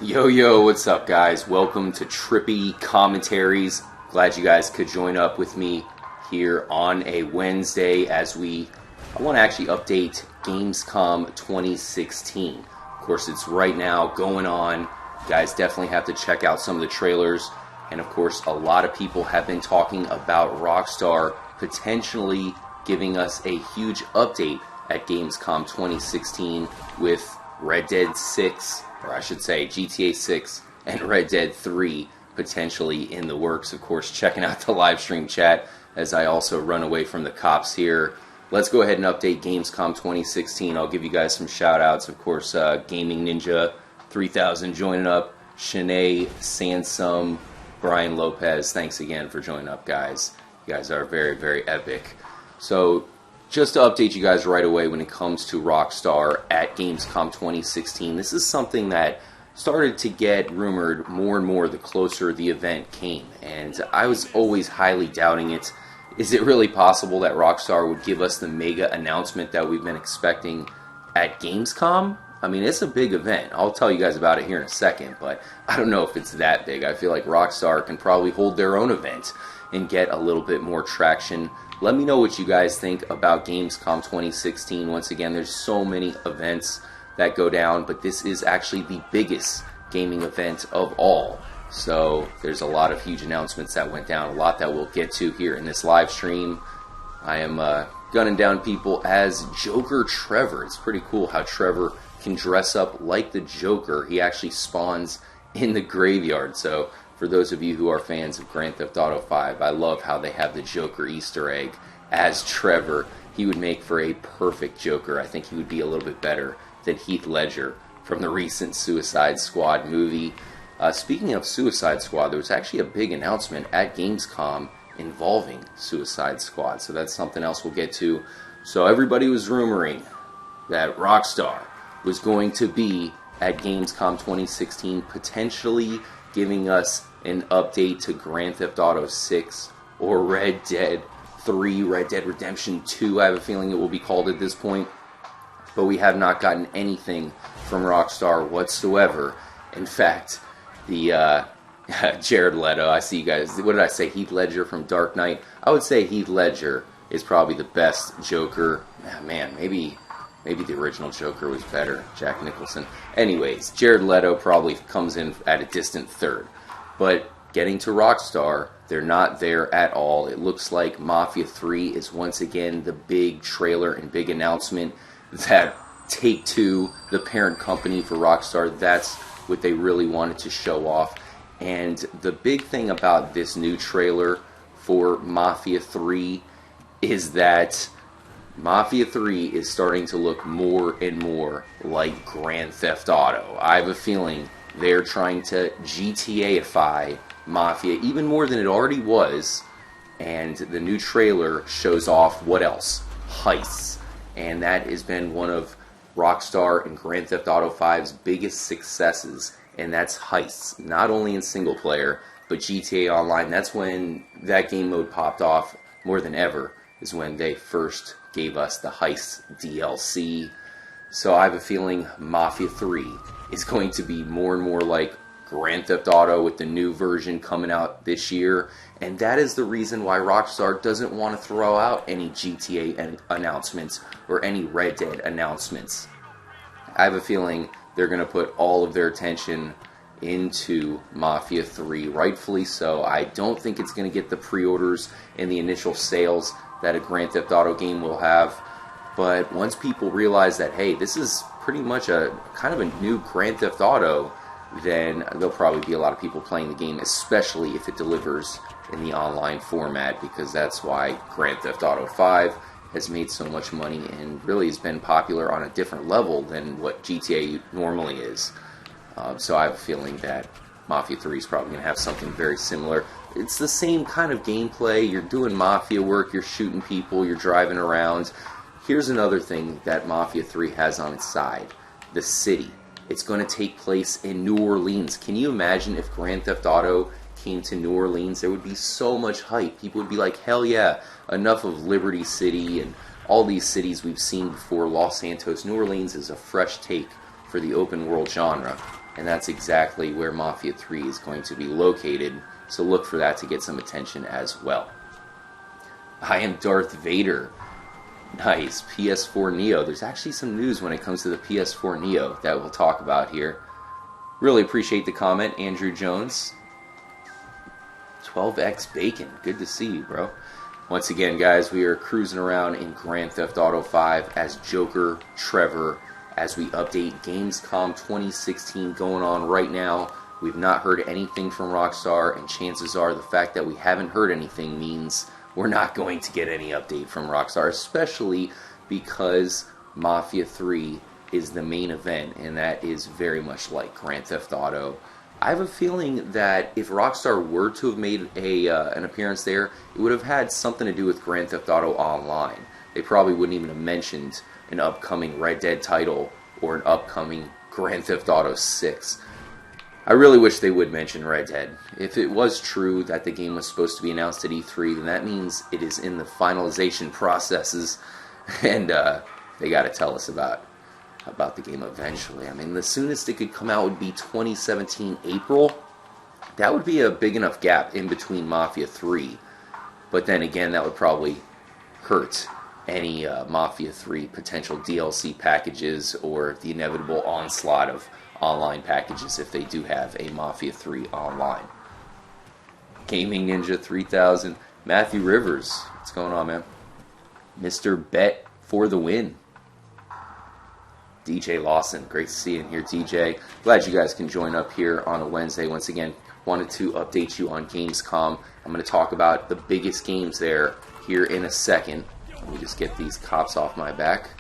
Yo, what's up, guys? Welcome to Trippy Commentaries. Glad you guys could join up with me here on a Wednesday as I want to actually update Gamescom 2016. Of course, it's right now going on. You guys definitely have to check out some of the trailers. And of course, a lot of people have been talking about Rockstar potentially giving us a huge update at Gamescom 2016 with Red Dead 6, or I should say GTA 6 and Red Dead 3 potentially in the works. Of course, checking out the live stream chat as I also run away from the cops here. Let's go ahead and update Gamescom 2016. I'll give you guys some shout outs. Of course, Gaming Ninja 3000 joining up, Shanae, Sansum, Brian Lopez. Thanks again for joining up, guys. You guys are very, very epic. So, just to update you guys right away when it comes to Rockstar at Gamescom 2016, this is something that started to get rumored more and more the closer the event came, and I was always highly doubting it. Is it really possible that Rockstar would give us the mega announcement that we've been expecting at Gamescom? I mean, it's a big event. I'll tell you guys about it here in a second, but I don't know if it's that big. I feel like Rockstar can probably hold their own event and get a little bit more traction. Let me know what you guys think about Gamescom 2016. Once again, there's so many events that go down, but this is actually the biggest gaming event of all. So there's a lot of huge announcements that went down, a lot that we'll get to here in this live stream. I am gunning down people as Joker Trevor. It's pretty cool how Trevor can dress up like the Joker. He actually spawns in the graveyard. So for those of you who are fans of Grand Theft Auto 5, I love how they have the Joker Easter egg as Trevor. He would make for a perfect Joker. I think he would be a little bit better than Heath Ledger from the recent Suicide Squad movie. Speaking of Suicide Squad, there was actually a big announcement at Gamescom involving Suicide Squad, so that's something else we'll get to. So everybody was rumoring that Rockstar was going to be at Gamescom 2016, potentially giving us an update to Grand Theft Auto 6 or Red Dead 3, Red Dead Redemption 2, I have a feeling it will be called at this point. But we have not gotten anything from Rockstar whatsoever. In fact, the Jared Leto, I see you guys, what did I say, Heath Ledger from Dark Knight? I would say Heath Ledger is probably the best Joker. Man, maybe the original Joker was better, Jack Nicholson. Anyways, Jared Leto probably comes in at a distant third. But getting to Rockstar, they're not there at all. It looks like Mafia 3 is once again the big trailer and big announcement that Take-Two, the parent company for Rockstar, that's what they really wanted to show off. And the big thing about this new trailer for Mafia 3 is that Mafia 3 is starting to look more and more like Grand Theft Auto. I have a feeling they're trying to GTA-ify Mafia even more than it already was, and the new trailer shows off what else? Heists. And that has been one of Rockstar and Grand Theft Auto 5's biggest successes, and that's heists. Not only in single player, but GTA Online. That's when that game mode popped off more than ever, is when they first gave us the Heists DLC. So I have a feeling Mafia 3 is going to be more and more like Grand Theft Auto with the new version coming out this year. And that is the reason why Rockstar doesn't want to throw out any GTA announcements or any Red Dead announcements. I have a feeling they're going to put all of their attention into Mafia 3, rightfully so. I don't think it's going to get the pre-orders and the initial sales that a Grand Theft Auto game will have. But once people realize that, hey, this is pretty much a kind of a new Grand Theft Auto, then there'll probably be a lot of people playing the game, especially if it delivers in the online format, because that's why Grand Theft Auto 5 has made so much money and really has been popular on a different level than what GTA normally is. So I have a feeling that Mafia 3 is probably going to have something very similar. It's the same kind of gameplay. You're doing Mafia work, you're shooting people, you're driving around. Here's another thing that Mafia 3 has on its side. The city. It's going to take place in New Orleans. Can you imagine if Grand Theft Auto came to New Orleans? There would be so much hype. People would be like, hell yeah, enough of Liberty City and all these cities we've seen before. Los Santos. New Orleans is a fresh take for the open world genre. and that's exactly where Mafia 3 is going to be located, so look for that to get some attention as well. I am Darth Vader. Nice. PS4 Neo. There's actually some news when it comes to the PS4 Neo that we'll talk about here. Really appreciate the comment, Andrew Jones. 12x Bacon. Good to see you, bro. Once again, guys, we are cruising around in Grand Theft Auto 5 as Joker Trevor as we update Gamescom 2016 going on right now. We've not heard anything from Rockstar, and chances are the fact that we haven't heard anything means we're not going to get any update from Rockstar, especially because Mafia 3 is the main event, and that is very much like Grand Theft Auto. I have a feeling that if Rockstar were to have made an appearance there, it would have had something to do with Grand Theft Auto Online. They probably wouldn't even have mentioned an upcoming Red Dead title or an upcoming Grand Theft Auto 6. I really wish they would mention Red Dead. If it was true that the game was supposed to be announced at E3, then that means it is in the finalization processes, and they got to tell us about the game eventually. I mean, the soonest it could come out would be 2017 April. That would be a big enough gap in between Mafia 3, but then again, that would probably hurt any Mafia 3 potential DLC packages or the inevitable onslaught of online packages if they do have a Mafia 3 online. Gaming Ninja 3000, Matthew Rivers, what's going on, man? Mr. Bet for the win. DJ Lawson, great to see you in here, DJ. Glad you guys can join up here on a Wednesday. Once again, wanted to update you on Gamescom. I'm going to talk about the biggest games there here in a second. Let me just get these cops off my back.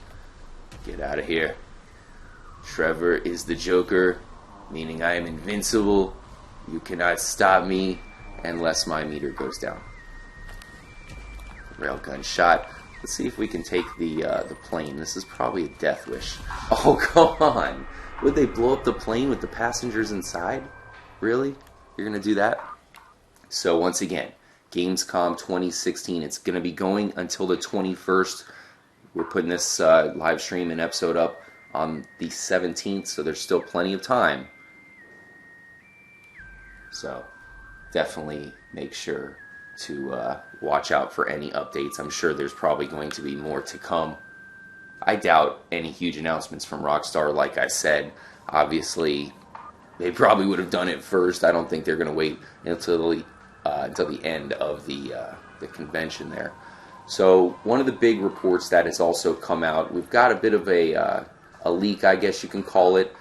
Get out of here. Trevor is the Joker, meaning I am invincible. You cannot stop me unless my meter goes down. Railgun shot. Let's see if we can take the plane. This is probably a death wish. Oh, come on. Would they blow up the plane with the passengers inside? Really? You're going to do that? So once again, Gamescom 2016. It's going to be going until the 21st. We're putting this live stream and episode up on the 17th, so there's still plenty of time. So definitely make sure to watch out for any updates. I'm sure there's probably going to be more to come. I doubt any huge announcements from Rockstar. Like I said, obviously they probably would have done it first. I don't think they're going to wait until the end of the convention there. So one of the big reports that has also come out, we've got a bit of a leak, I guess you can call it.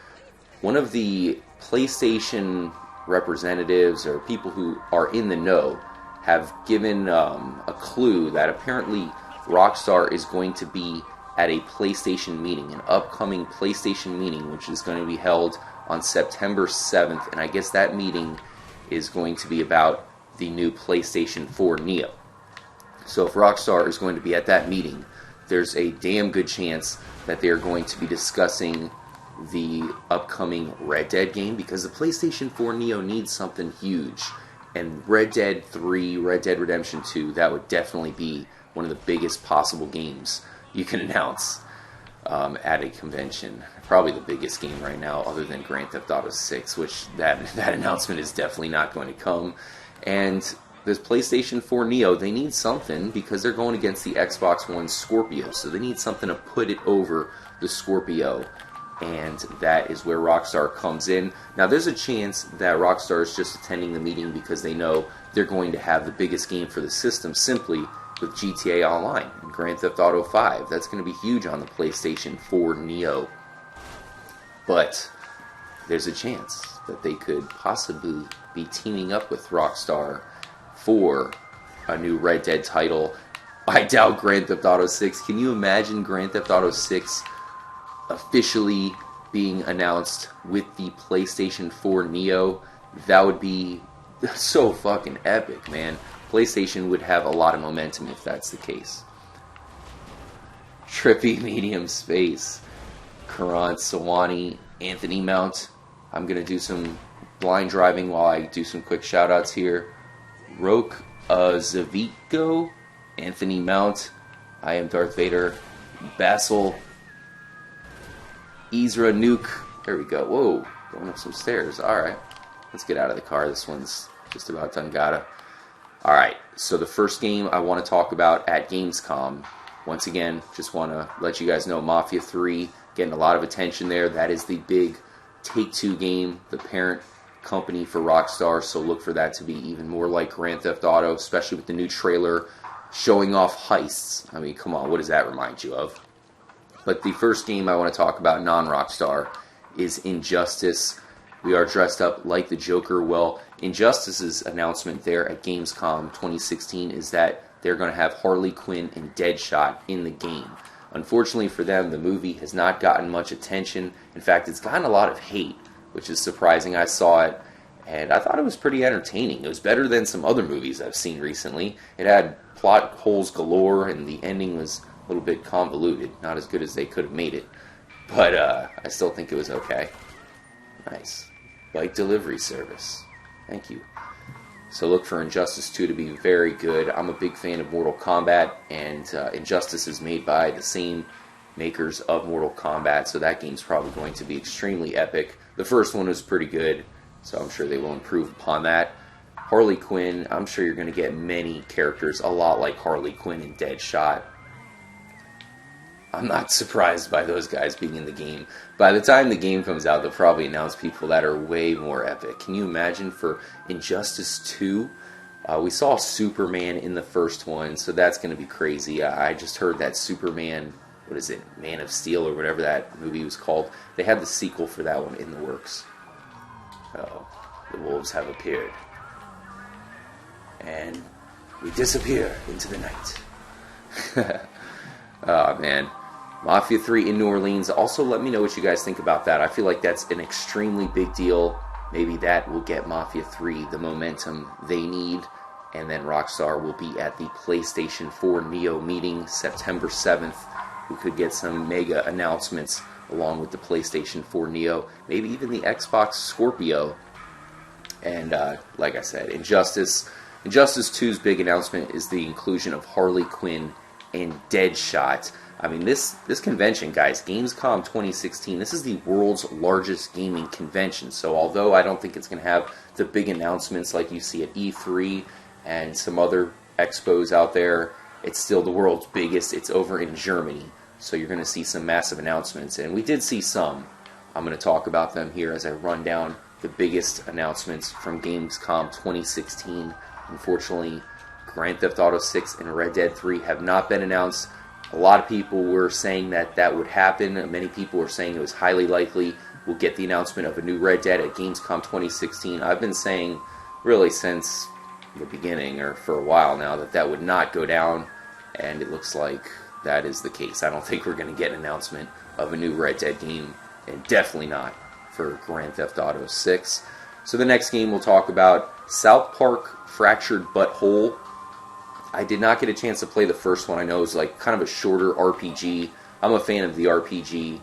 One of the PlayStation representatives or people who are in the know have given a clue that apparently Rockstar is going to be at a PlayStation meeting, an upcoming PlayStation meeting, which is going to be held on September 7th, and I guess that meeting is going to be about the new PlayStation 4 Neo. So if Rockstar is going to be at that meeting, there's a damn good chance that they are going to be discussing the upcoming Red Dead game, because the PlayStation 4 Neo needs something huge. And Red Dead 3, Red Dead Redemption 2, that would definitely be one of the biggest possible games you can announce at a convention. Probably the biggest game right now, other than Grand Theft Auto 6, which that announcement is definitely not going to come. And this PlayStation 4 Neo, they need something because they're going against the Xbox One Scorpio, so they need something to put it over the Scorpio, and that is where Rockstar comes in. Now, there's a chance that Rockstar is just attending the meeting because they know they're going to have the biggest game for the system simply with GTA Online and Grand Theft Auto 5. That's going to be huge on the PlayStation 4 Neo. But there's a chance that they could possibly be teaming up with Rockstar for a new Red Dead title. I doubt Grand Theft Auto 6. Can you imagine Grand Theft Auto 6 officially being announced with the PlayStation 4 Neo? That would be so fucking epic, man. PlayStation would have a lot of momentum if that's the case. Trippy Medium Space, Karan Sawani, Anthony Mount. I'm going to do some blind driving while I do some quick shout-outs here. Roke Zaviko, Anthony Mount, I am Darth Vader, Basil, Ezra Nuke, there we go, whoa, Going up some stairs. Alright. Let's get out of the car. This one's just about done gotta. Alright, so the first game I want to talk about at Gamescom. Once again, just want to let you guys know Mafia 3 getting a lot of attention there. That is the big Take-Two game, the parent company for Rockstar, so look for that to be even more like Grand Theft Auto, especially with the new trailer showing off heists. I mean, come on, what does that remind you of? But the first game I want to talk about, non-Rockstar, is Injustice. We are dressed up like the Joker. Well, Injustice's announcement there at Gamescom 2016 is that they're going to have Harley Quinn and Deadshot in the game. Unfortunately for them, the movie has not gotten much attention. In fact, it's gotten a lot of hate, which is surprising. I saw it, and I thought it was pretty entertaining. It was better than some other movies I've seen recently. It had plot holes galore, and the ending was a little bit convoluted. Not as good as they could have made it, but I still think it was okay. Nice. Bike delivery service. Thank you. So look for Injustice 2 to be very good. I'm a big fan of Mortal Kombat, and Injustice is made by the same makers of Mortal Kombat, so that game's probably going to be extremely epic. The first one was pretty good, so I'm sure they will improve upon that. Harley Quinn, I'm sure you're going to get many characters a lot like Harley Quinn and Deadshot. I'm not surprised by those guys being in the game. By the time the game comes out, they'll probably announce people that are way more epic. Can you imagine for Injustice 2? We saw Superman in the first one, so that's going to be crazy. I just heard that Superman, what is it, Man of Steel or whatever that movie was called, they had the sequel for that one in the works. Oh, the wolves have appeared. And we disappear into the night. Oh, man. Mafia 3 in New Orleans. Also, let me know what you guys think about that. I feel like that's an extremely big deal. Maybe that will get Mafia 3 the momentum they need. And then Rockstar will be at the PlayStation 4 Neo meeting September 7th. We could get some mega announcements along with the PlayStation 4 Neo. Maybe even the Xbox Scorpio. And like I said, Injustice 2's big announcement is the inclusion of Harley Quinn and Deadshot. I mean, this convention, guys, Gamescom 2016, this is the world's largest gaming convention. So although I don't think it's going to have the big announcements like you see at E3 and some other expos out there, it's still the world's biggest. It's over in Germany. So you're going to see some massive announcements. And we did see some. I'm going to talk about them here as I run down the biggest announcements from Gamescom 2016. Unfortunately, Grand Theft Auto 6 and Red Dead 3 have not been announced. A lot of people were saying that would happen. Many people were saying it was highly likely we'll get the announcement of a new Red Dead at Gamescom 2016. I've been saying really since the beginning, or for a while now, that would not go down, and it looks like that is the case. I don't think we're going to get an announcement of a new Red Dead game, and definitely not for Grand Theft Auto 6. So the next game we'll talk about, South Park Fractured But Whole. I did not get a chance to play the first one. I know it was like kind of a shorter RPG. I'm a fan of the RPG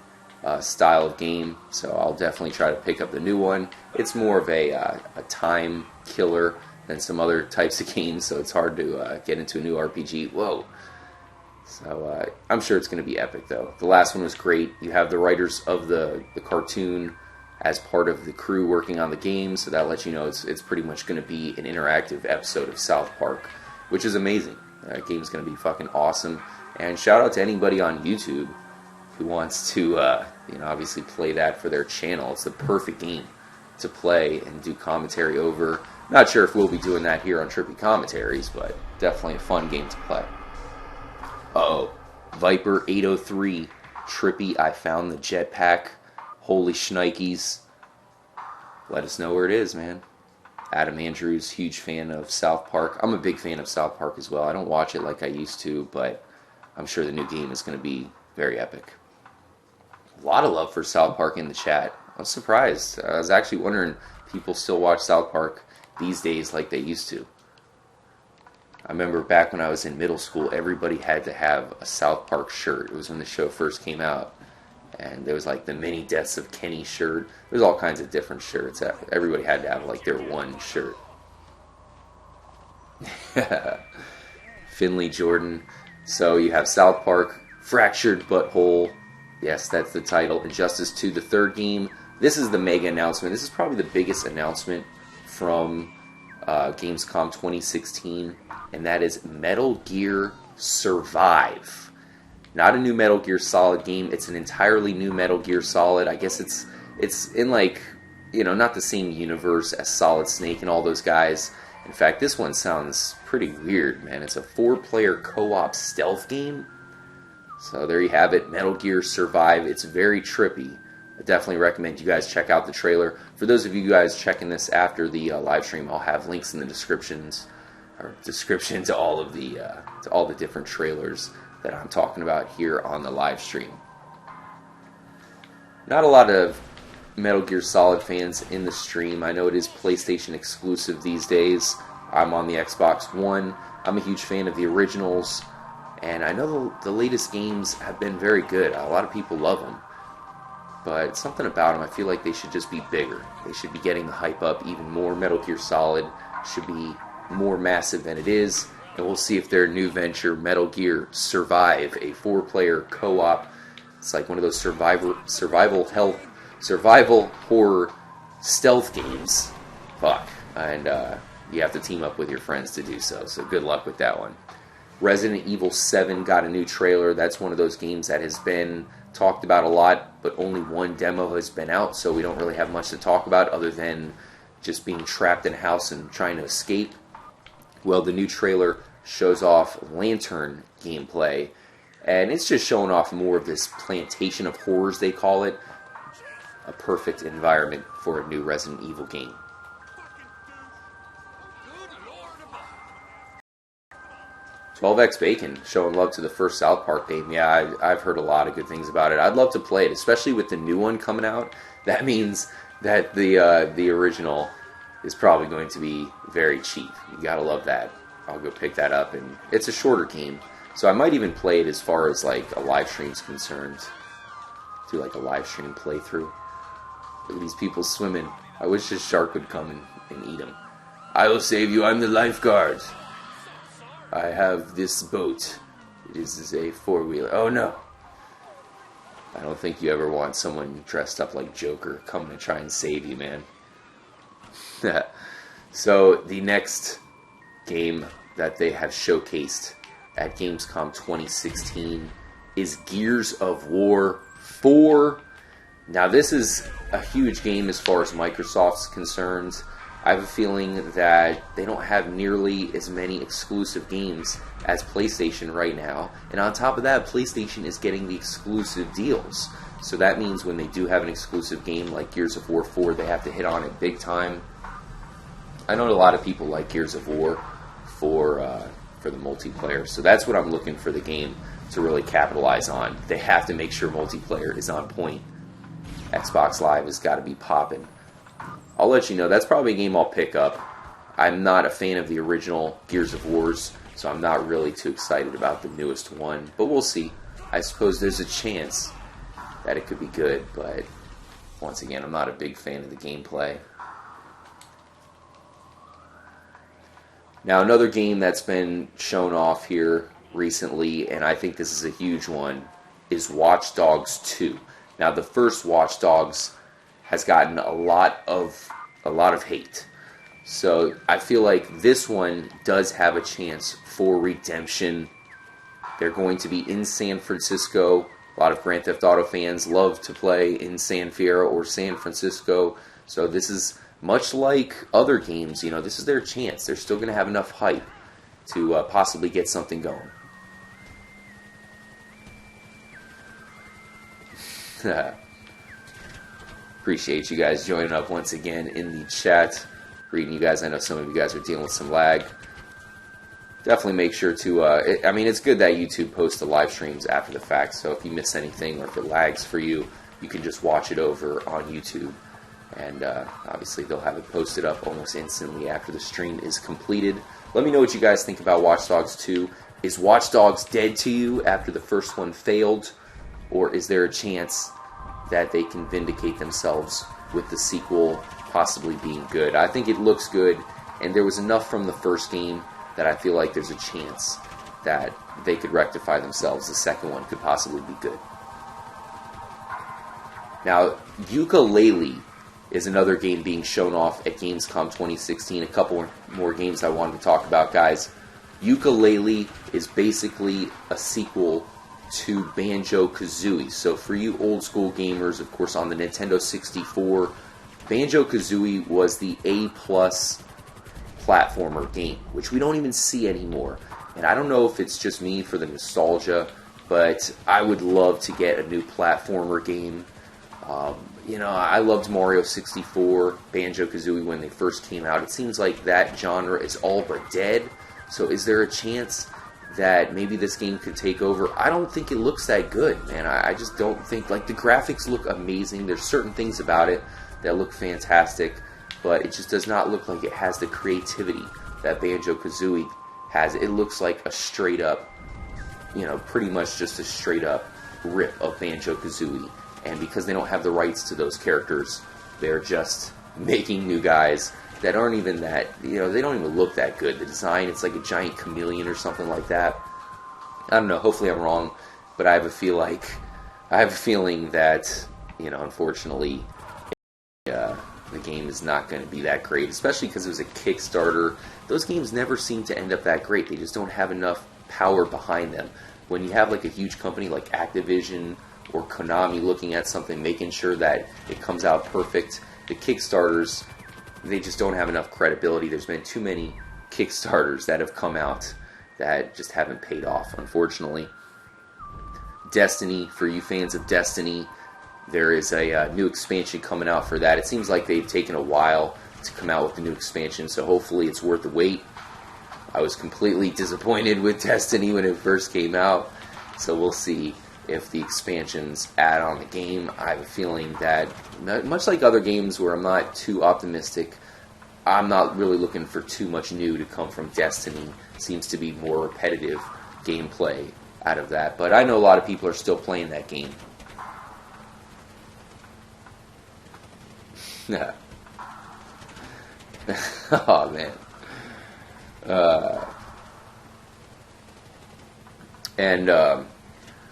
style of game, so I'll definitely try to pick up the new one. It's more of a time killer than some other types of games, so it's hard to get into a new RPG. Whoa. So I'm sure it's going to be epic, though. The last one was great. You have the writers of the cartoon as part of the crew working on the game, so that lets you know it's pretty much going to be an interactive episode of South Park, which is amazing. That game's going to be fucking awesome. And shout out to anybody on YouTube who wants to, obviously play that for their channel. It's the perfect game to play and do commentary over. Not sure if we'll be doing that here on Trippy Commentaries, but definitely a fun game to play. Uh-oh. Viper 803. Trippy, I found the jetpack. Holy shnikes. Let us know where it is, man. Adam Andrews, huge fan of South Park. I'm a big fan of South Park as well. I don't watch it like I used to, but I'm sure the new game is going to be very epic. A lot of love for South Park in the chat. I was surprised. I was actually wondering if people still watch South Park these days like they used to. I remember back when I was in middle school, everybody had to have a South Park shirt. It was when the show first came out. And there was like the Many Deaths of Kenny shirt. There's all kinds of different shirts. Everybody had to have like their one shirt. Finley Jordan. So you have South Park, Fractured But Whole. Yes, that's the title. Injustice 2, the third game. this is the mega announcement. This is probably the biggest announcement from Gamescom 2016, and that is Metal Gear Survive. Not a new Metal Gear Solid game. It's an entirely new Metal Gear Solid. I guess it's in, like, you know, not the same universe as Solid Snake and all those guys. In fact, this one sounds pretty weird, man. It's a 4-player co-op stealth game. So there you have it, Metal Gear Survive. It's very trippy. I definitely recommend you guys check out the trailer. For those of you guys checking this after the live stream, I'll have links in the description to all of the different trailers that I'm talking about here on the live stream. Not a lot of Metal Gear Solid fans in the stream. I know it is PlayStation exclusive these days. I'm on the Xbox One. I'm a huge fan of the originals, and I know the latest games have been very good. A lot of people love them. But something about them, I feel like they should just be bigger. They should be getting the hype up even more. Metal Gear Solid should be more massive than it is. And we'll see if their new venture, Metal Gear Survive, a 4-player co-op. It's like one of those survival horror stealth games. Fuck. And you have to team up with your friends to do so. So good luck with that one. Resident Evil 7 got a new trailer. That's one of those games that has been talked about a lot, but only one demo has been out, so we don't really have much to talk about other than just being trapped in a house and trying to escape. Well, the new trailer shows off Lantern gameplay, and it's just showing off more of this plantation of horrors, they call it. A perfect environment for a new Resident Evil game. $12X Bacon showing love to the first South Park game. Yeah, I've heard a lot of good things about it. I'd love to play it, especially with the new one coming out. That means that the original is probably going to be very cheap. You gotta love that. I'll go pick that up, and it's a shorter game, so I might even play it as far as like a live stream's concerned. Do like a live stream playthrough. Look at these people swimming. I wish this shark would come and eat them. I will save you. I'm the lifeguard. I have this boat. It is a 4-wheeler. Oh no. I don't think you ever want someone dressed up like Joker coming to try and save you, man. So the next game that they have showcased at Gamescom 2016 is Gears of War 4. Now this is a huge game as far as Microsoft's concerned. I have a feeling that they don't have nearly as many exclusive games as PlayStation right now. And on top of that, PlayStation is getting the exclusive deals. So that means when they do have an exclusive game like Gears of War 4, they have to hit on it big time. I know a lot of people like Gears of War for the multiplayer. So that's what I'm looking for the game to really capitalize on. They have to make sure multiplayer is on point. Xbox Live has got to be popping. I'll let you know, that's probably a game I'll pick up. I'm not a fan of the original Gears of Wars, so I'm not really too excited about the newest one. But we'll see. I suppose there's a chance that it could be good, but once again, I'm not a big fan of the gameplay. Now, another game that's been shown off here recently, and I think this is a huge one, is Watch Dogs 2. Now, the first Watch Dogs has gotten a lot of hate. So I feel like this one does have a chance for redemption. They're going to be in San Francisco. A lot of Grand Theft Auto fans love to play in San Fierro or San Francisco. So this is much like other games. You know, this is their chance. They're still going to have enough hype to possibly get something going. Appreciate you guys joining up once again in the chat. Reading you guys, I know some of you guys are dealing with some lag. Definitely make sure to, I mean, it's good that YouTube posts the live streams after the fact, so if you miss anything or if it lags for you, you can just watch it over on YouTube. And obviously they'll have it posted up almost instantly after the stream is completed. Let me know what you guys think about Watch Dogs 2. Is Watch Dogs dead to you after the first one failed? Or is there a chance that they can vindicate themselves with the sequel possibly being good? I think it looks good, and there was enough from the first game that I feel like there's a chance that they could rectify themselves. The second one could possibly be good. Now, Ukulele is another game being shown off at Gamescom 2016. A couple more games I wanted to talk about, guys. Ukulele is basically a sequel to Banjo-Kazooie. So for you old school gamers, of course, on the Nintendo 64, Banjo-Kazooie was the A-plus platformer game, which we don't even see anymore. And I don't know if it's just me for the nostalgia, but I would love to get a new platformer game. I loved Mario 64, Banjo-Kazooie when they first came out. It seems like that genre is all but dead. So is there a chance that maybe this game could take over? I don't think it looks that good, man. I just don't think, like, the graphics look amazing. There's certain things about it that look fantastic, but it just does not look like it has the creativity that Banjo-Kazooie has. It looks like a straight up, pretty much just a straight up rip of Banjo-Kazooie. And because they don't have the rights to those characters, they're just making new guys that aren't even that, they don't even look that good. The design, it's like a giant chameleon or something like that. I don't know, hopefully I'm wrong, but I have a feeling that, unfortunately, the game is not going to be that great, especially because it was a Kickstarter. Those games never seem to end up that great. They just don't have enough power behind them. When you have like a huge company like Activision or Konami looking at something, making sure that it comes out perfect, the Kickstarters, they just don't have enough credibility. There's been too many Kickstarters that have come out that just haven't paid off, unfortunately. Destiny, for you fans of Destiny, there is a new expansion coming out for that. It seems like they've taken a while to come out with the new expansion, so hopefully it's worth the wait. I was completely disappointed with Destiny when it first came out, so we'll see if the expansions add on the game. I have a feeling that, much like other games where I'm not too optimistic, I'm not really looking for too much new to come from Destiny. It seems to be more repetitive gameplay out of that, but I know a lot of people are still playing that game. Oh man.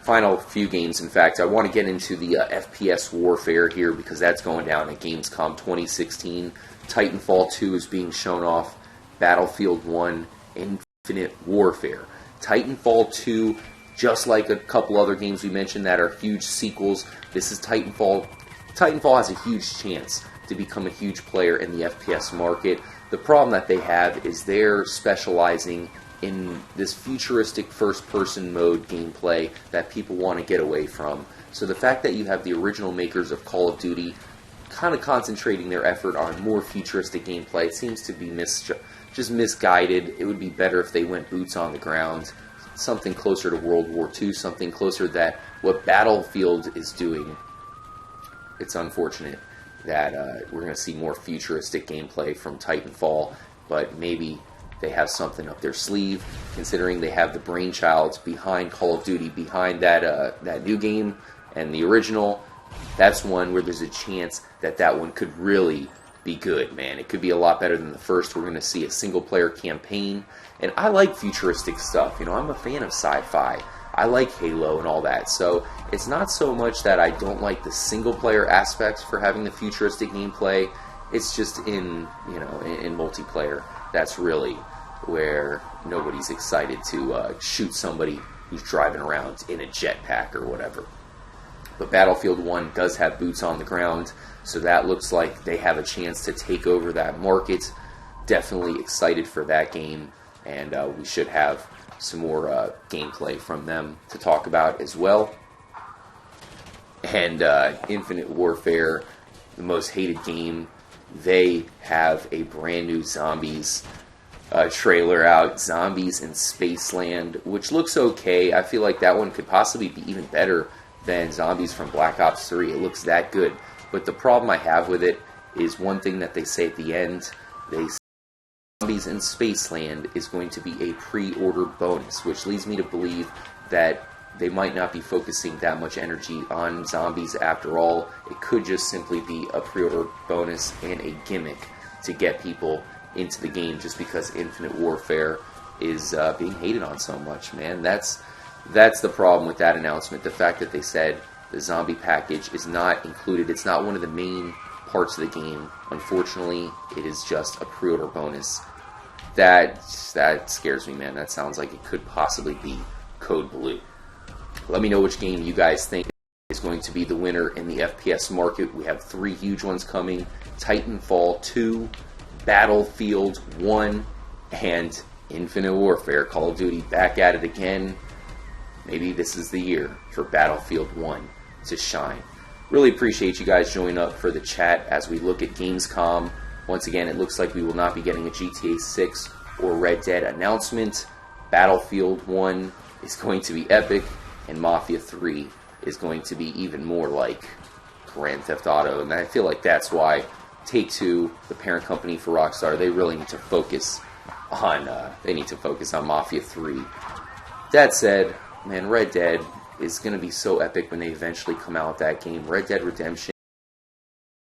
Final few games, in fact, I want to get into the FPS warfare here because that's going down at Gamescom 2016. Titanfall 2 is being shown off, Battlefield 1, Infinite Warfare. Titanfall 2, just like a couple other games we mentioned that are huge sequels, this is Titanfall. Titanfall has a huge chance to become a huge player in the FPS market. The problem that they have is they're specializing in this futuristic first-person mode gameplay that people want to get away from. So the fact that you have the original makers of Call of Duty kind of concentrating their effort on more futuristic gameplay, it seems to be just misguided. It would be better if they went boots on the ground, something closer to World War II, something closer that what Battlefield is doing. It's unfortunate that we're going to see more futuristic gameplay from Titanfall, but maybe they have something up their sleeve, considering they have the brainchild behind Call of Duty, behind that new game and the original. That's one where there's a chance that that one could really be good, man. It could be a lot better than the first. We're going to see a single-player campaign, and I like futuristic stuff. I'm a fan of sci-fi. I like Halo and all that, so it's not so much that I don't like the single-player aspects for having the futuristic gameplay. It's just in multiplayer. That's really where nobody's excited to shoot somebody who's driving around in a jetpack or whatever. But Battlefield 1 does have boots on the ground, so that looks like they have a chance to take over that market. Definitely excited for that game, and we should have some more gameplay from them to talk about as well. And Infinite Warfare, the most hated game, they have a brand new Zombies trailer out, Zombies in Spaceland, which looks okay. I feel like that one could possibly be even better than Zombies from Black Ops 3. It looks that good. But the problem I have with it is one thing that they say at the end. They say Zombies in Spaceland is going to be a pre-order bonus, which leads me to believe that they might not be focusing that much energy on Zombies after all. It could just simply be a pre-order bonus and a gimmick to get people into the game, just because Infinite Warfare is being hated on so much, man. That's the problem with that announcement. The fact that they said the zombie package is not included. It's not one of the main parts of the game. Unfortunately, it is just a pre-order bonus. That scares me, man. That sounds like it could possibly be Code Blue. Let me know which game you guys think is going to be the winner in the FPS market. We have 3 huge ones coming: Titanfall 2, Battlefield 1, and Infinite Warfare. Call of Duty back at it again. Maybe this is the year for Battlefield 1 to shine. Really appreciate you guys joining up for the chat as we look at Gamescom. Once again, it looks like we will not be getting a GTA 6 or Red Dead announcement. Battlefield 1 is going to be epic, and Mafia 3 is going to be even more like Grand Theft Auto. And I feel like that's why Take-Two, the parent company for Rockstar, they really need to focus on Mafia 3. That said, man, Red Dead is going to be so epic when they eventually come out with that game. Red Dead Redemption